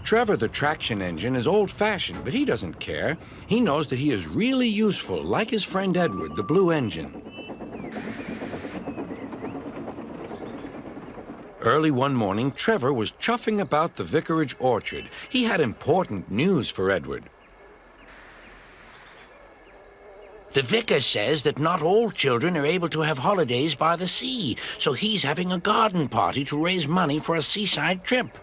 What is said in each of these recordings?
Trevor the traction engine is old-fashioned, but he doesn't care. He knows that he is really useful, like his friend Edward, the blue engine. Early one morning, Trevor was chuffing about the vicarage orchard. He had important news for Edward. The vicar says that not all children are able to have holidays by the sea, so he's having a garden party to raise money for a seaside trip.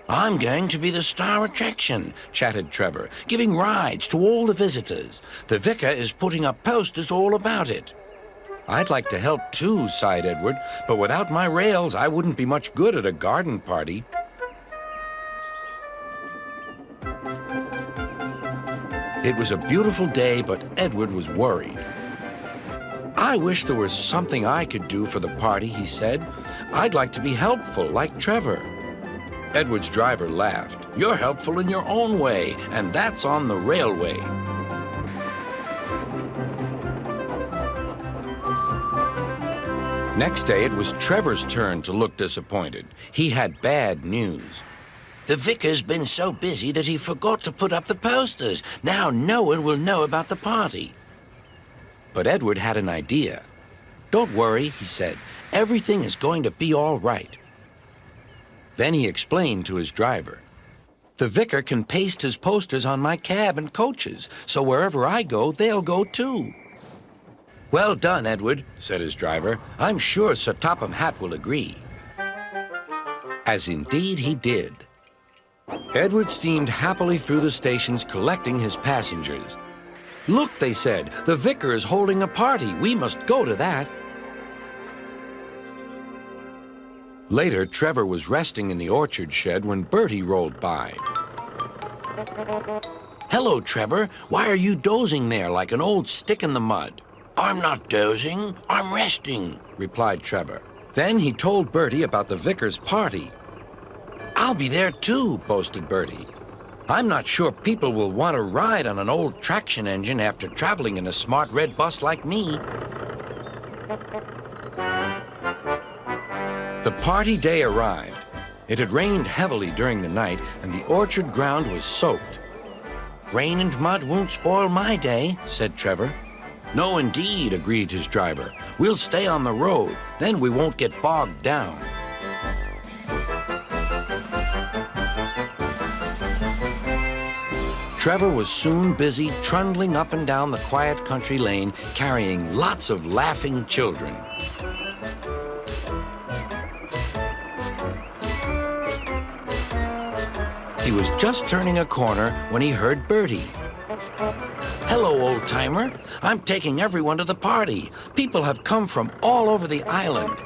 I'm going to be the star attraction, chatted Trevor, giving rides to all the visitors. The vicar is putting up posters all about it. I'd like to help too, sighed Edward, but without my rails, I wouldn't be much good at a garden party. It was a beautiful day, but Edward was worried. I wish there was something I could do for the party, he said. I'd like to be helpful, like Trevor. Edward's driver laughed. You're helpful in your own way, and that's on the railway. Next day, it was Trevor's turn to look disappointed. He had bad news. The vicar's been so busy that he forgot to put up the posters. Now no one will know about the party. But Edward had an idea. Don't worry, he said. Everything is going to be all right. Then he explained to his driver. The vicar can paste his posters on my cab and coaches, so wherever I go, they'll go too. Well done, Edward, said his driver. I'm sure Sir Topham Hatt will agree. As indeed he did. Edward steamed happily through the stations collecting his passengers. Look, they said, the vicar is holding a party. We must go to that. Later, Trevor was resting in the orchard shed when Bertie rolled by. Hello, Trevor. Why are you dozing there like an old stick in the mud? I'm not dozing, I'm resting, replied Trevor. Then he told Bertie about the vicar's party. I'll be there too, boasted Bertie. I'm not sure people will want to ride on an old traction engine after traveling in a smart red bus like me. The party day arrived. It had rained heavily during the night, and the orchard ground was soaked. Rain and mud won't spoil my day, said Trevor. No, indeed, agreed his driver. We'll stay on the road, then we won't get bogged down. Trevor was soon busy trundling up and down the quiet country lane, carrying lots of laughing children. He was just turning a corner when he heard Bertie. Hello, old-timer. I'm taking everyone to the party. People have come from all over the island.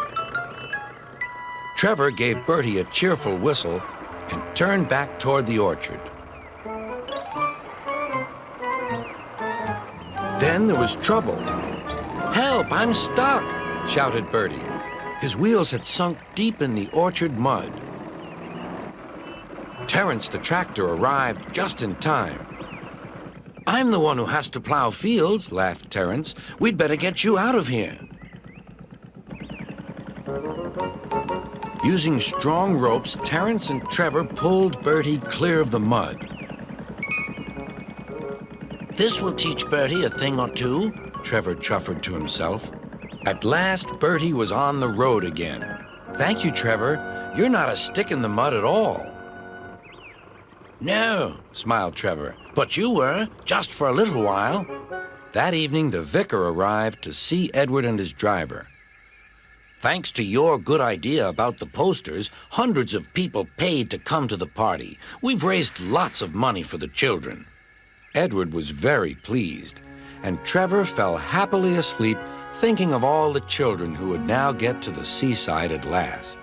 Trevor gave Bertie a cheerful whistle and turned back toward the orchard. Then there was trouble. Help, I'm stuck, shouted Bertie. His wheels had sunk deep in the orchard mud. Terence the tractor arrived just in time. I'm the one who has to plow fields, laughed Terence. We'd better get you out of here. Using strong ropes, Terence and Trevor pulled Bertie clear of the mud. This will teach Bertie a thing or two, Trevor chuffered to himself. At last, Bertie was on the road again. Thank you, Trevor. You're not a stick in the mud at all. No, smiled Trevor. But you were, just for a little while. That evening, the vicar arrived to see Edward and his driver. Thanks to your good idea about the posters, hundreds of people paid to come to the party. We've raised lots of money for the children. Edward was very pleased, and Trevor fell happily asleep thinking of all the children who would now get to the seaside at last.